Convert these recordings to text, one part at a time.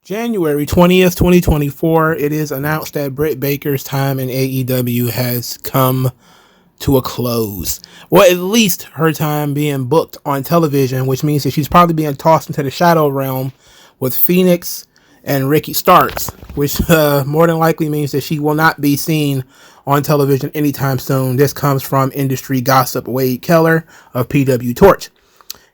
January 20th, 2024, it is announced that Britt Baker's time in AEW has come to a close. Well, at least her time being booked on television, which means that she's probably being tossed into the shadow realm with Phoenix and Ricky Starks, which more than likely means that she will not be seen on television anytime soon. This comes from industry gossip Wade Keller of PW Torch.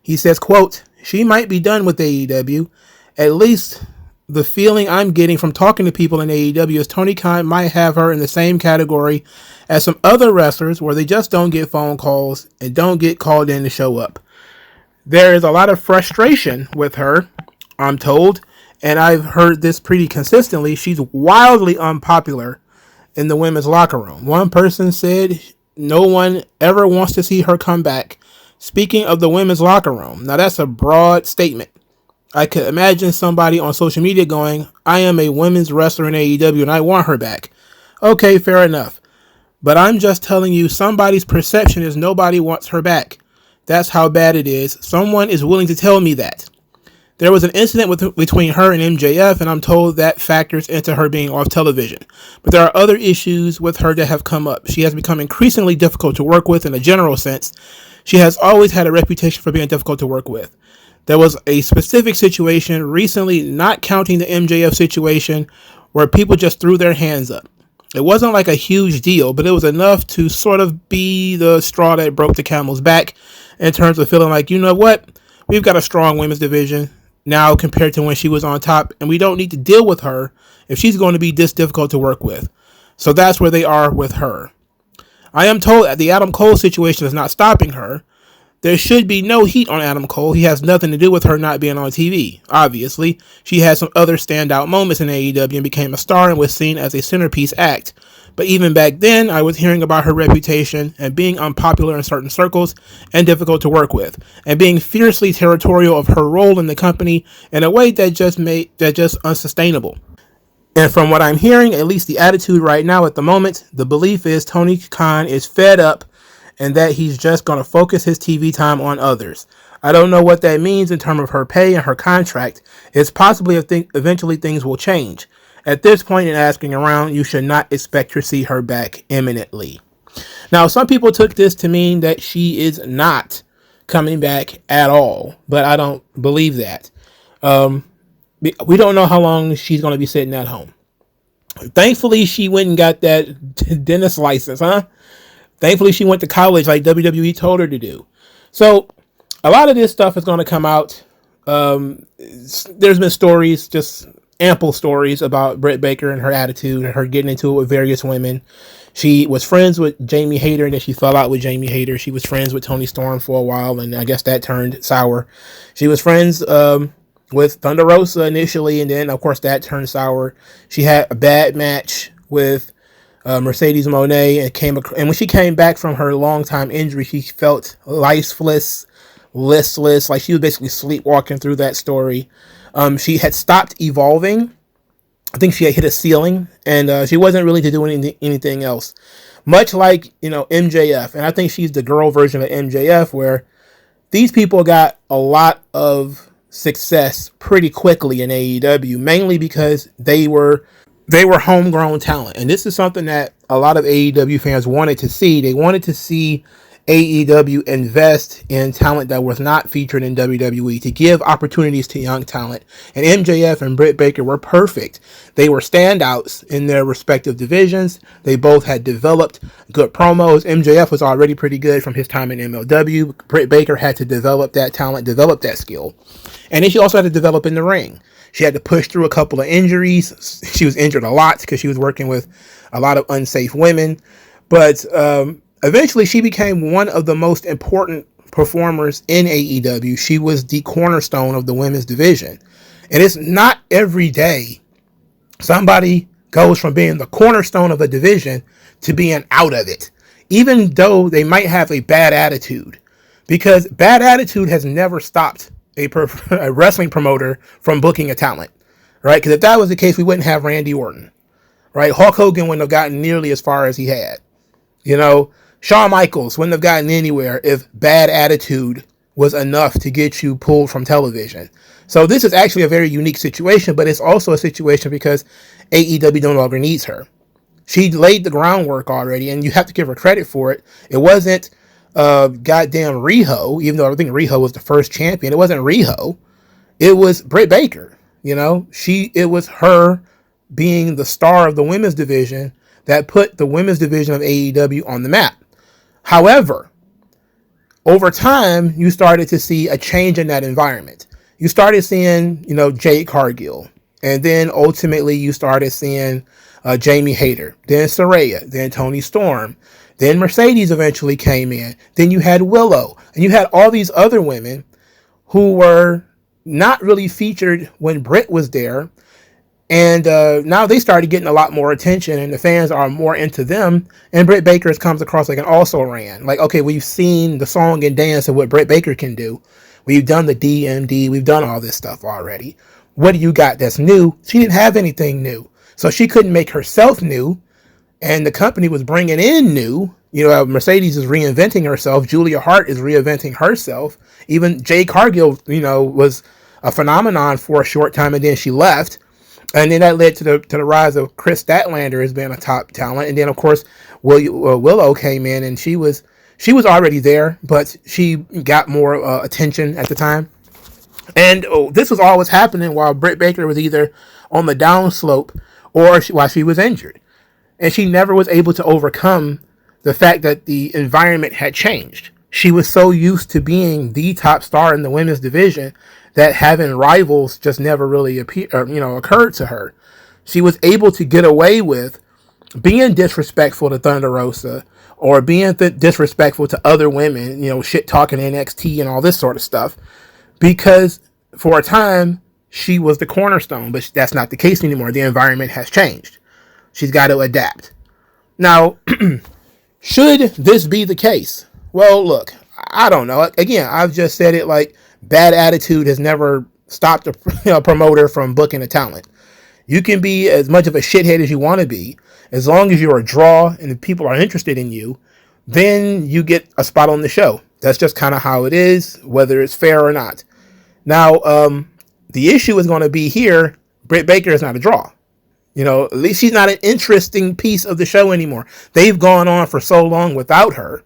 He says, quote, "She might be done with AEW. At least the feeling I'm getting from talking to people in AEW is Tony Khan might have her in the same category as some other wrestlers where they just don't get phone calls and don't get called in to show up. There is a lot of frustration with her, I'm told, and I've heard this pretty consistently. She's wildly unpopular in the women's locker room. One person said no one ever wants to see her come back. Speaking of the women's locker room, now that's a broad statement. I could imagine somebody on social media going, I am a women's wrestler in AEW and I want her back. Okay, fair enough. But I'm just telling you, somebody's perception is nobody wants her back. That's how bad it is. Someone is willing to tell me that. There was an incident between her and MJF, and I'm told that factors into her being off television. But there are other issues with her that have come up. She has become increasingly difficult to work with in a general sense. She has always had a reputation for being difficult to work with. There was a specific situation recently, not counting the MJF situation, where people just threw their hands up. It wasn't like a huge deal, but it was enough to sort of be the straw that broke the camel's back in terms of feeling like, you know what, we've got a strong women's division now compared to when she was on top, and we don't need to deal with her if she's going to be this difficult to work with. So that's where they are with her. I am told that the Adam Cole situation is not stopping her. There should be no heat on Adam Cole. He has nothing to do with her not being on TV. Obviously, she had some other standout moments in AEW and became a star and was seen as a centerpiece act. But even back then, I was hearing about her reputation and being unpopular in certain circles and difficult to work with, and being fiercely territorial of her role in the company in a way that just unsustainable. And from what I'm hearing, at least the attitude right now at the moment, the belief is Tony Khan is fed up and that he's just going to focus his TV time on others. I don't know what that means in terms of her pay and her contract. It's possibly eventually things will change. At this point in asking around, you should not expect to see her back imminently. Now, some people took this to mean that she is not coming back at all, but I don't believe that. We don't know how long she's going to be sitting at home. Thankfully, she went and got that dentist license, huh? Thankfully, she went to college like WWE told her to do. So a lot of this stuff is going to come out. There's been stories, just ample stories about Britt Baker and her attitude and her getting into it with various women. She was friends with Jamie Hayter, and then she fell out with Jamie Hayter. She was friends with Toni Storm for a while, and I guess that turned sour. She was friends with Thunder Rosa initially, and then, of course, that turned sour. She had a bad match with Mercedes Moné, and when she came back from her long-time injury, she felt lifeless, listless, like she was basically sleepwalking through that story. She had stopped evolving. I think she had hit a ceiling, and she wasn't really to do anything else. Much like, MJF, and I think she's the girl version of MJF, where these people got a lot of success pretty quickly in AEW, mainly because they were homegrown talent. And this is something that a lot of AEW fans wanted to see. They wanted to see AEW invest in talent that was not featured in WWE, to give opportunities to young talent. And MJF and Britt Baker were perfect. They were standouts in their respective divisions. They both had developed good promos. MJF was already pretty good from his time in MLW. Britt Baker had to develop that talent, develop that skill. And then she also had to develop in the ring. She had to push through a couple of injuries. She was injured a lot because she was working with a lot of unsafe women. But eventually she became one of the most important performers in AEW. She was the cornerstone of the women's division. And it's not every day somebody goes from being the cornerstone of a division to being out of it, even though they might have a bad attitude. Because bad attitude has never stopped a wrestling promoter from booking a talent, right? Because if that was the case, we wouldn't have Randy Orton, right? Hulk Hogan wouldn't have gotten nearly as far as he had. Shawn Michaels wouldn't have gotten anywhere if bad attitude was enough to get you pulled from television. So this is actually a very unique situation, but it's also a situation because AEW no longer needs her. She laid the groundwork already, and you have to give her credit for it. It wasn't goddamn Riho, even though I think Riho was the first champion. It wasn't Riho. It was Britt Baker. You know, it was her being the star of the women's division that put the women's division of AEW on the map. However, over time, you started to see a change in that environment. You started seeing, Jade Cargill. And then ultimately you started seeing Jamie Hayter, then Saraya, then Toni Storm. Then Mercedes eventually came in. Then you had Willow. And you had all these other women who were not really featured when Britt was there. And now they started getting a lot more attention, and the fans are more into them. And Britt Baker comes across like an also-ran. Like, okay, we've seen the song and dance of what Britt Baker can do. We've done the DMD. We've done all this stuff already. What do you got that's new? She didn't have anything new. So she couldn't make herself new. And the company was bringing in new. Mercedes is reinventing herself. Julia Hart is reinventing herself. Even Jade Cargill, was a phenomenon for a short time, and then she left. And then that led to the rise of Chris Statlander as being a top talent. And then, of course, Willow came in, and she was already there, but she got more attention at the time. And this was always happening while Britt Baker was either on the downslope or while she was injured. And she never was able to overcome the fact that the environment had changed. She was so used to being the top star in the women's division that having rivals just never really occurred to her. She was able to get away with being disrespectful to Thunder Rosa or being disrespectful to other women, shit talking NXT and all this sort of stuff, because for a time she was the cornerstone, but that's not the case anymore. The environment has changed. She's got to adapt. Now, should this be the case? Well, look, I don't know. Again, I've just said it like bad attitude has never stopped a promoter from booking a talent. You can be as much of a shithead as you want to be. As long as you're a draw and people are interested in you, then you get a spot on the show. That's just kind of how it is, whether it's fair or not. Now, the issue is going to be here, Britt Baker is not a draw. At least she's not an interesting piece of the show anymore. They've gone on for so long without her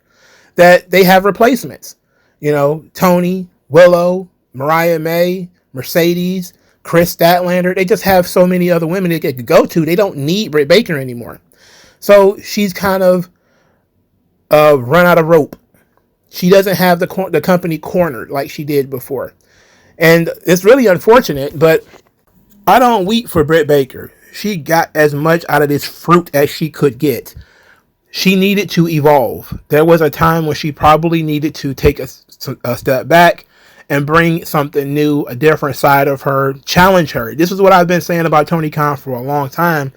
that they have replacements. Toni, Willow, Mariah May, Mercedes, Chris Statlander. They just have so many other women they could go to. They don't need Britt Baker anymore. So she's kind of run out of rope. She doesn't have the company cornered like she did before. And it's really unfortunate, but I don't weep for Britt Baker. She got as much out of this fruit as she could get. She needed to evolve. There was a time when she probably needed to take a step back and bring something new, a different side of her, challenge her. This is what I've been saying about Tony Khan for a long time,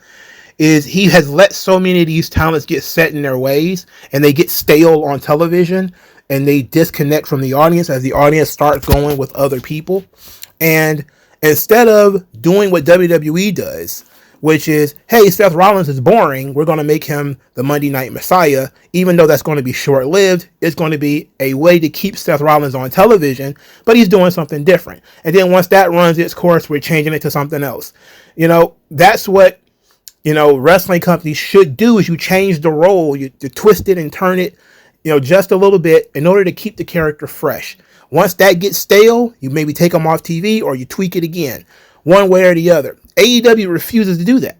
is he has let so many of these talents get set in their ways, and they get stale on television, and they disconnect from the audience as the audience starts going with other people. And instead of doing what WWE does, which is, hey, Seth Rollins is boring, we're going to make him the Monday Night Messiah, even though that's going to be short-lived. It's going to be a way to keep Seth Rollins on television, but he's doing something different. And then once that runs its course, we're changing it to something else. That's what, wrestling companies should do, is you change the role, you twist it and turn it, just a little bit in order to keep the character fresh. Once that gets stale, you maybe take them off TV or you tweak it again, one way or the other. AEW refuses to do that.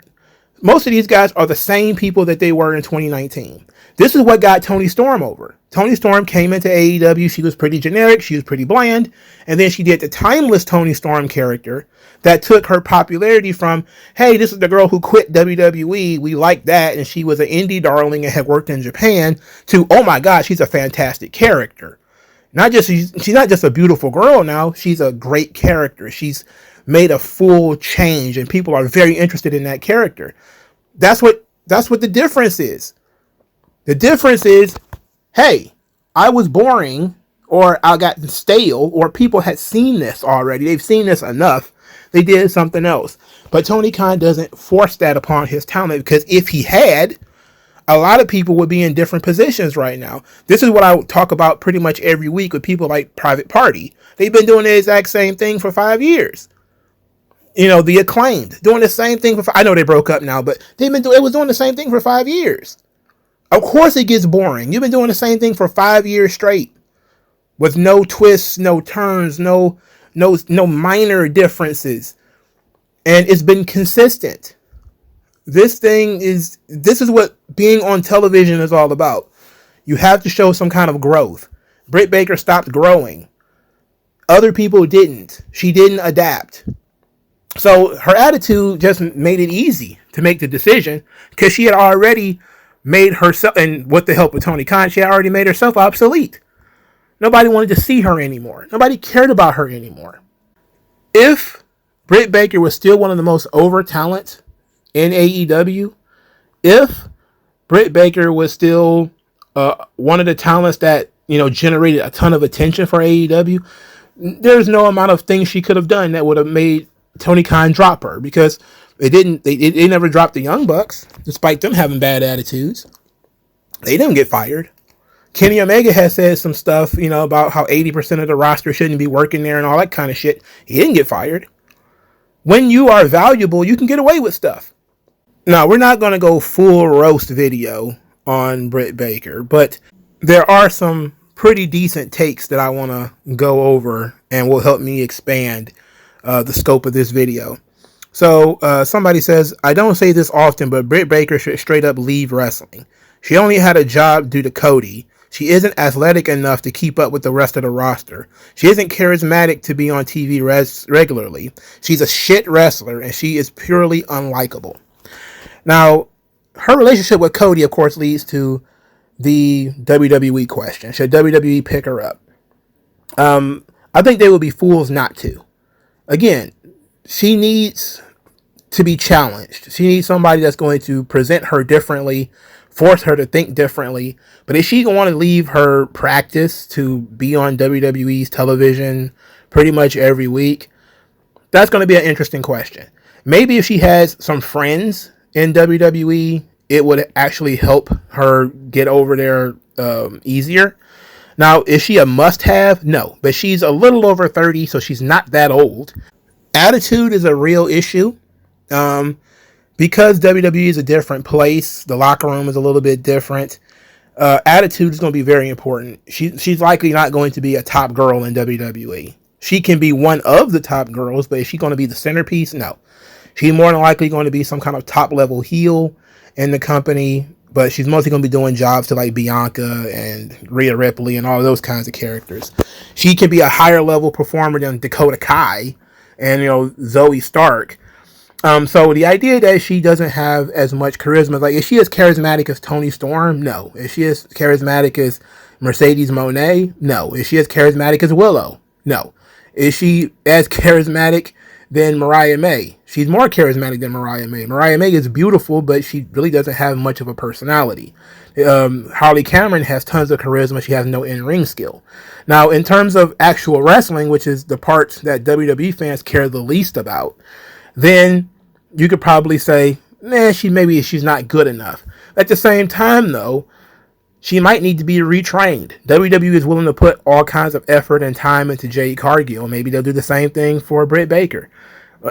Most of these guys are the same people that they were in 2019. This is what got Toni Storm over. Toni Storm came into AEW. She was pretty generic. She was pretty bland. And then she did the timeless Toni Storm character that took her popularity from, hey, this is the girl who quit WWE. We like that. And she was an indie darling and had worked in Japan, to, oh my God, she's a fantastic character. She's not just a beautiful girl now. She's a great character. She's made a full change, and people are very interested in that character. That's what the difference is. The difference is, hey, I was boring, or I got stale, or people had seen this already. They've seen this enough. They did something else. But Tony Khan doesn't force that upon his talent, because if he had, a lot of people would be in different positions right now. This is what I talk about pretty much every week with people like Private Party. They've been doing the exact same thing for 5 years. The Acclaimed doing the same thing I know they broke up now, but it was doing the same thing for 5 years. Of course it gets boring. You've been doing the same thing for 5 years straight with no twists, no turns, no minor differences. And it's been consistent. This is what being on television is all about. You have to show some kind of growth. Britt Baker stopped growing. Other people didn't. She didn't adapt. So her attitude just made it easy to make the decision because she had already made herself, and with the help of Tony Khan, she had already made herself obsolete. Nobody wanted to see her anymore. Nobody cared about her anymore. If Britt Baker was still one of the most over talents in AEW, if Britt Baker was still one of the talents that generated a ton of attention for AEW, there's no amount of things she could have done that would have made Tony Khan drop her, because they never dropped the Young Bucks despite them having bad attitudes. They didn't get fired. Kenny Omega has said some stuff, about how 80% of the roster shouldn't be working there and all that kind of shit. He didn't get fired. When you are valuable, you can get away with stuff. Now, we're not going to go full roast video on Britt Baker, but there are some pretty decent takes that I want to go over and will help me expand the scope of this video. So somebody says, I don't say this often, but Britt Baker should straight up leave wrestling. She only had a job due to Cody. She isn't athletic enough to keep up with the rest of the roster. She isn't charismatic to be on TV regularly. She's a shit wrestler, and she is purely unlikable. Now, her relationship with Cody, of course, leads to the WWE question. Should WWE pick her up? I think they would be fools not to. Again, she needs to be challenged. She needs somebody that's going to present her differently, force her to think differently. But is she going to want to leave her practice to be on WWE's television pretty much every week? That's going to be an interesting question. Maybe if she has some friends in WWE, it would actually help her get over there easier. Now, is she a must-have? No, but she's a little over 30, so she's not that old. Attitude is a real issue. Because WWE is a different place, the locker room is a little bit different. Attitude is going to be very important. She's likely not going to be a top girl in WWE. She can be one of the top girls, but is she going to be the centerpiece? No. She's more than likely going to be some kind of top-level heel in the company, but she's mostly going to be doing jobs to like Bianca and Rhea Ripley and all those kinds of characters. She can be a higher-level performer than Dakota Kai and, Zoe Stark. So the idea that she doesn't have as much charisma, like, is she as charismatic as Toni Storm? No. Is she as charismatic as Mercedes Moné? No. Is she as charismatic as Willow? No. Is she as charismatic than Mariah May? She's more charismatic than Mariah May. Mariah May is beautiful, but she really doesn't have much of a personality. Harley Cameron has tons of charisma. She has no in-ring skill. Now, in terms of actual wrestling, which is the part that WWE fans care the least about, then you could probably say, she's not good enough. At the same time, though, she might need to be retrained. WWE is willing to put all kinds of effort and time into Jade Cargill. Maybe they'll do the same thing for Britt Baker.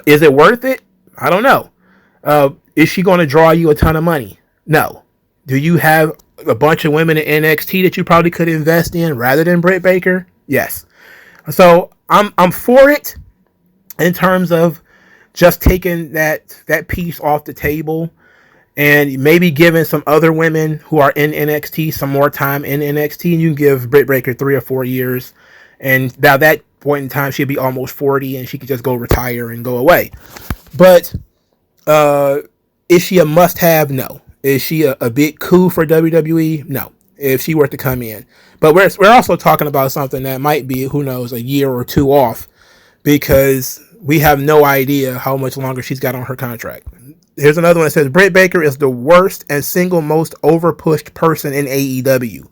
Is it worth it? I don't know. Is she going to draw you a ton of money? No. Do you have a bunch of women in NXT that you probably could invest in rather than Britt Baker? Yes. So I'm for it in terms of just taking that piece off the table and maybe giving some other women who are in NXT some more time in NXT. And you can give Britt Baker 3 or 4 years. And by that point in time, she'll be almost 40 and she could just go retire and go away. But is she a must-have? No. Is she a big coup for WWE? No. If she were to come in. But we're also talking about something that might be, who knows, a year or two off, because we have no idea how much longer she's got on her contract. Here's another one that says, Britt Baker is the worst and single most overpushed person in AEW.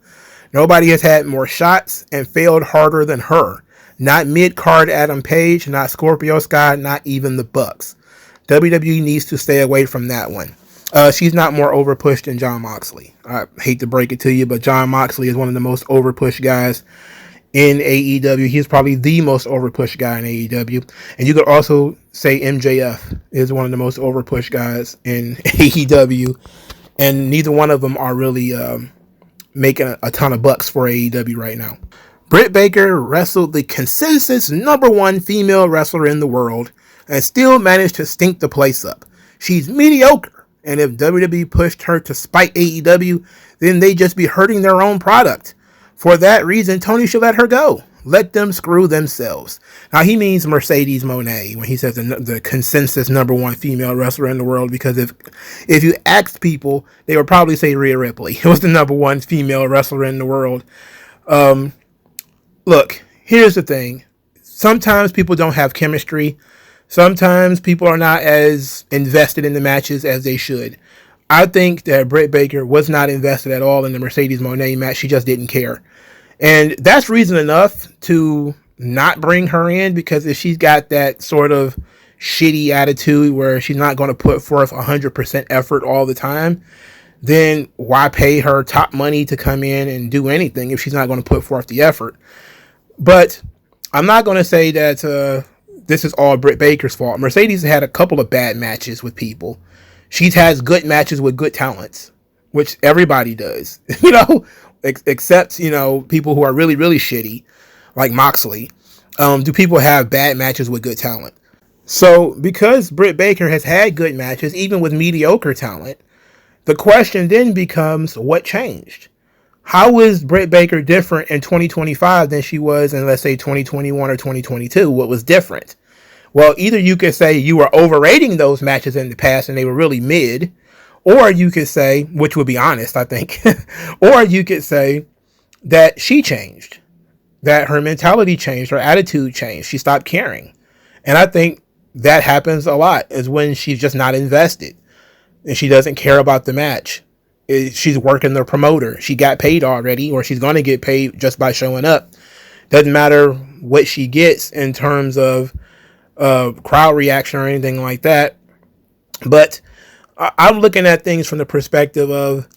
Nobody has had more shots and failed harder than her. Not mid-card Adam Page, not Scorpio Sky, not even the Bucks. WWE needs to stay away from that one. She's not more overpushed than Jon Moxley. I hate to break it to you, but Jon Moxley is one of the most overpushed guys in AEW. He's probably the most overpushed guy in AEW. And you could also say MJF is one of the most overpushed guys in AEW. And neither one of them are really making a ton of bucks for AEW right now. Britt Baker wrestled the consensus #1 female wrestler in the world and still managed to stink the place up. She's mediocre, and if WWE pushed her to spite AEW, then they'd just be hurting their own product. For that reason, Tony should let her go. Let them screw themselves. Now, he means Mercedes Moné when he says the consensus #1 female wrestler in the world, because if you asked people, they would probably say Rhea Ripley was the #1 female wrestler in the world. Look, here's the thing. Sometimes people don't have chemistry. Sometimes people are not as invested in the matches as they should. I think that Britt Baker was not invested at all in the Mercedes Moné match. She just didn't care. And that's reason enough to not bring her in, because if she's got that sort of shitty attitude where she's not going to put forth 100% effort all the time, then why pay her top money to come in and do anything if she's not going to put forth the effort? But I'm not going to say that this is all Britt Baker's fault. Mercedes had a couple of bad matches with people. She has good matches with good talents, which everybody does, except, people who are really, really shitty, like Moxley. Do people have bad matches with good talent? So because Britt Baker has had good matches, even with mediocre talent, the question then becomes, what changed? How is Britt Baker different in 2025 than she was in, let's say, 2021 or 2022? What was different? Well, either you could say you were overrating those matches in the past and they were really mid, or you could say, which would be honest, I think, or you could say that she changed, that her mentality changed, her attitude changed, she stopped caring. And I think that happens a lot, is when she's just not invested and she doesn't care about the match. She's working the promoter. She got paid already, or she's going to get paid just by showing up. Doesn't matter what she gets in terms of crowd reaction or anything like that. But I'm looking at things from the perspective of,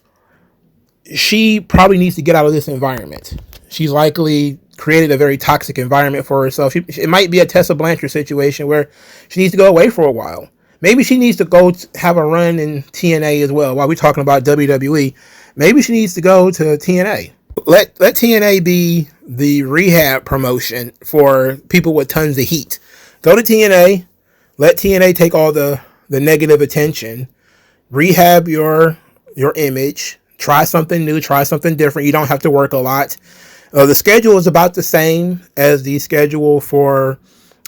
she probably needs to get out of this environment. She's likely created a very toxic environment for herself. It might be a Tessa Blanchard situation where she needs to go away for a while. Maybe she needs to go have a run in TNA as well. While we're talking about WWE, maybe she needs to go to TNA. Let TNA be the rehab promotion for people with tons of heat. Go to TNA. Let TNA take all the negative attention. Rehab your image. Try something new. Try something different. You don't have to work a lot. The schedule is about the same as the schedule for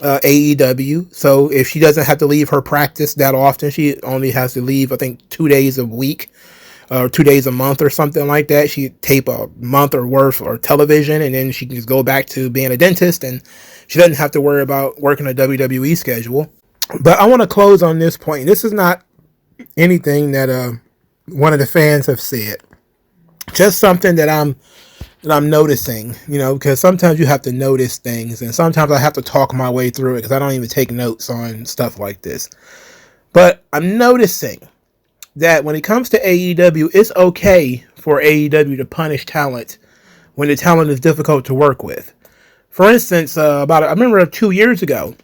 AEW. So if she doesn't have to leave her practice that often, she only has to leave, I think, 2 days a week or 2 days a month or something like that. She tape a month or worth or television, and then she can just go back to being a dentist, and she doesn't have to worry about working a WWE schedule. But I want to close on this point. This is not anything that one of the fans have said. Just something that I'm noticing, because sometimes you have to notice things, and sometimes I have to talk my way through it because I don't even take notes on stuff like this. But I'm noticing that when it comes to AEW, it's okay for AEW to punish talent when the talent is difficult to work with. For instance, I remember 2 years ago,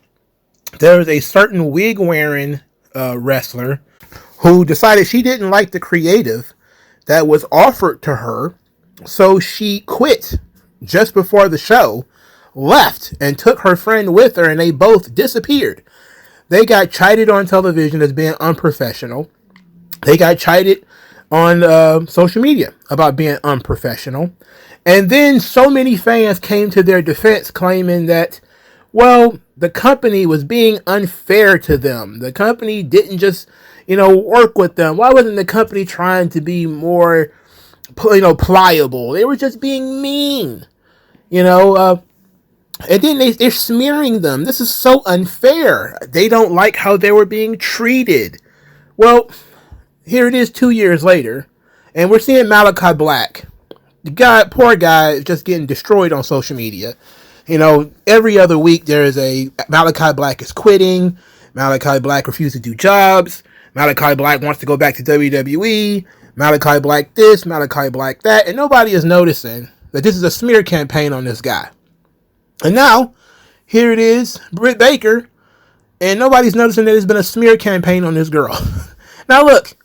there was a certain wig-wearing wrestler who decided she didn't like the creative that was offered to her. So she quit just before the show, left, and took her friend with her, and they both disappeared. They got chided on television as being unprofessional. They got chided on social media about being unprofessional. And then so many fans came to their defense, claiming that, well, the company was being unfair to them. The company didn't just, work with them. Why wasn't the company trying to be more pliable? They were just being mean, and then they're smearing them. This is so unfair. They don't like how they were being treated. Well, here it is 2 years later, and we're seeing Malachi Black. Poor guy is just getting destroyed on social media. Every other week there is Malachi Black is quitting. Malachi Black refuses to do jobs. Malachi Black wants to go back to WWE. Malachi Black this, Malachi Black that. And nobody is noticing that this is a smear campaign on this guy. And now, here it is, Britt Baker. And nobody's noticing that there's been a smear campaign on this girl. Now look,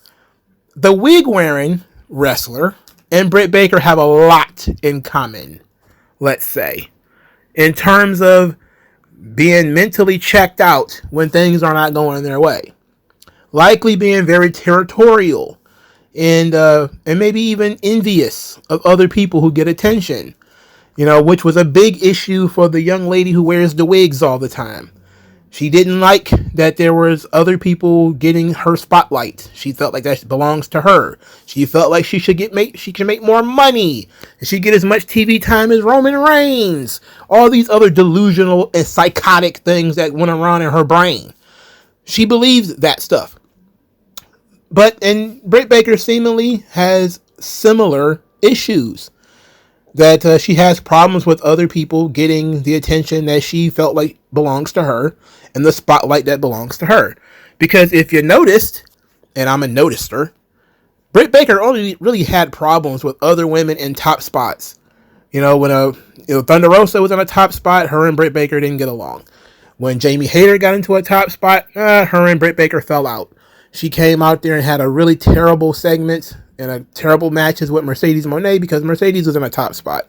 the wig-wearing wrestler and Britt Baker have a lot in common, let's say, in terms of being mentally checked out when things are not going their way. Likely being very territorial and maybe even envious of other people who get attention, which was a big issue for the young lady who wears the wigs all the time. She didn't like that there was other people getting her spotlight. She felt like that belongs to her. She felt like she should make more money. And she'd get as much TV time as Roman Reigns. All these other delusional and psychotic things that went around in her brain. She believes that stuff. And Britt Baker seemingly has similar issues. That she has problems with other people getting the attention that she felt like belongs to her and the spotlight that belongs to her. Because if you noticed, and I'm a noticer, Britt Baker only really had problems with other women in top spots. When Thunder Rosa was in a top spot, her and Britt Baker didn't get along. When Jamie Hayter got into a top spot, her and Britt Baker fell out. She came out there and had a really terrible segment and a terrible matches with Mercedes Moné because Mercedes was in a top spot.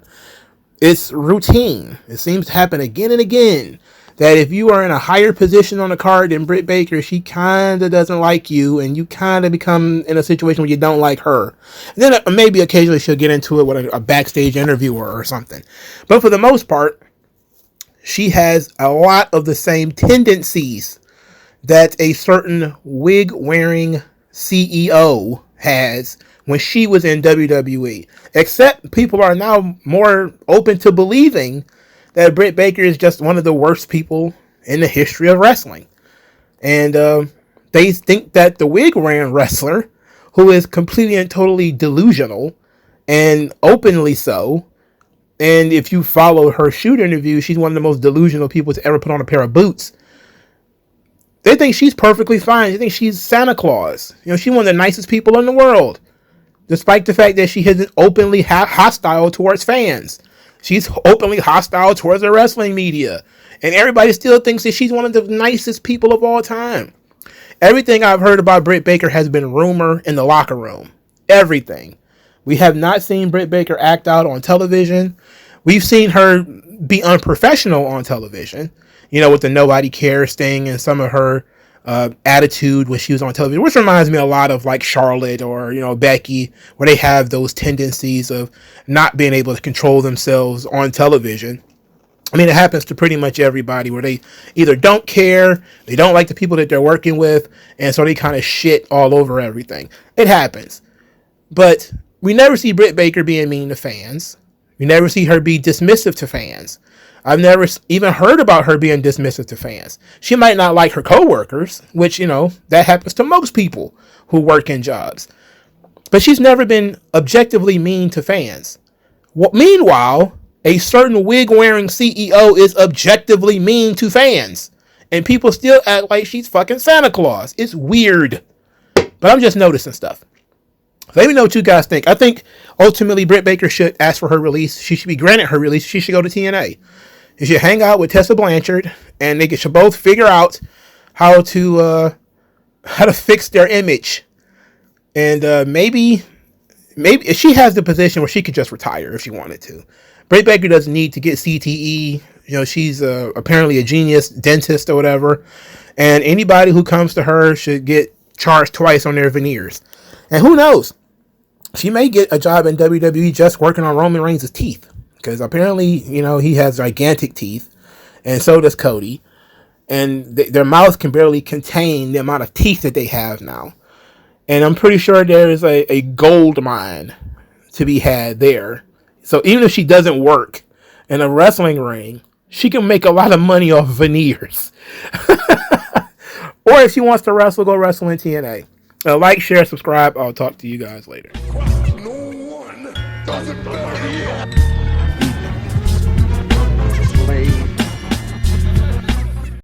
It's routine. It seems to happen again and again that if you are in a higher position on the card than Britt Baker, she kind of doesn't like you and you kind of become in a situation where you don't like her. And then maybe occasionally she'll get into it with a backstage interviewer or something. But for the most part, she has a lot of the same tendencies that a certain wig-wearing CEO has when she was in WWE. Except people are now more open to believing that Britt Baker is just one of the worst people in the history of wrestling. And they think that the wig-wearing wrestler, who is completely and totally delusional, and openly so, and if you follow her shoot interview, she's one of the most delusional people to ever put on a pair of boots. They think she's perfectly fine. They think she's Santa Claus. She's one of the nicest people in the world. Despite the fact that she isn't openly hostile towards fans. She's openly hostile towards the wrestling media. And everybody still thinks that she's one of the nicest people of all time. Everything I've heard about Britt Baker has been rumor in the locker room. Everything. We have not seen Britt Baker act out on television. We've seen her be unprofessional on television. With the nobody cares thing and some of her attitude when she was on television, which reminds me a lot of like Charlotte or, Becky, where they have those tendencies of not being able to control themselves on television. I mean, it happens to pretty much everybody where they either don't care, they don't like the people that they're working with, and so they kind of shit all over everything. It happens. But we never see Britt Baker being mean to fans. We never see her be dismissive to fans. I've never even heard about her being dismissive to fans. She might not like her coworkers, which, that happens to most people who work in jobs. But she's never been objectively mean to fans. Meanwhile, a certain wig-wearing CEO is objectively mean to fans. And people still act like she's fucking Santa Claus. It's weird. But I'm just noticing stuff. Let me know what you guys think. I think ultimately Britt Baker should ask for her release. She should be granted her release. She should go to TNA. She should hang out with Tessa Blanchard, and they should both figure out how to fix their image. And maybe if she has the position where she could just retire if she wanted to. Britt Baker doesn't need to get CTE. She's apparently a genius dentist or whatever. And anybody who comes to her should get charged twice on their veneers. And who knows? She may get a job in WWE just working on Roman Reigns' teeth. Because apparently, he has gigantic teeth. And so does Cody. And their mouths can barely contain the amount of teeth that they have now. And I'm pretty sure there is a gold mine to be had there. So even if she doesn't work in a wrestling ring, she can make a lot of money off veneers. Or if she wants to wrestle, go wrestle in TNA. Like, share, subscribe. I'll talk to you guys later. No one does it better.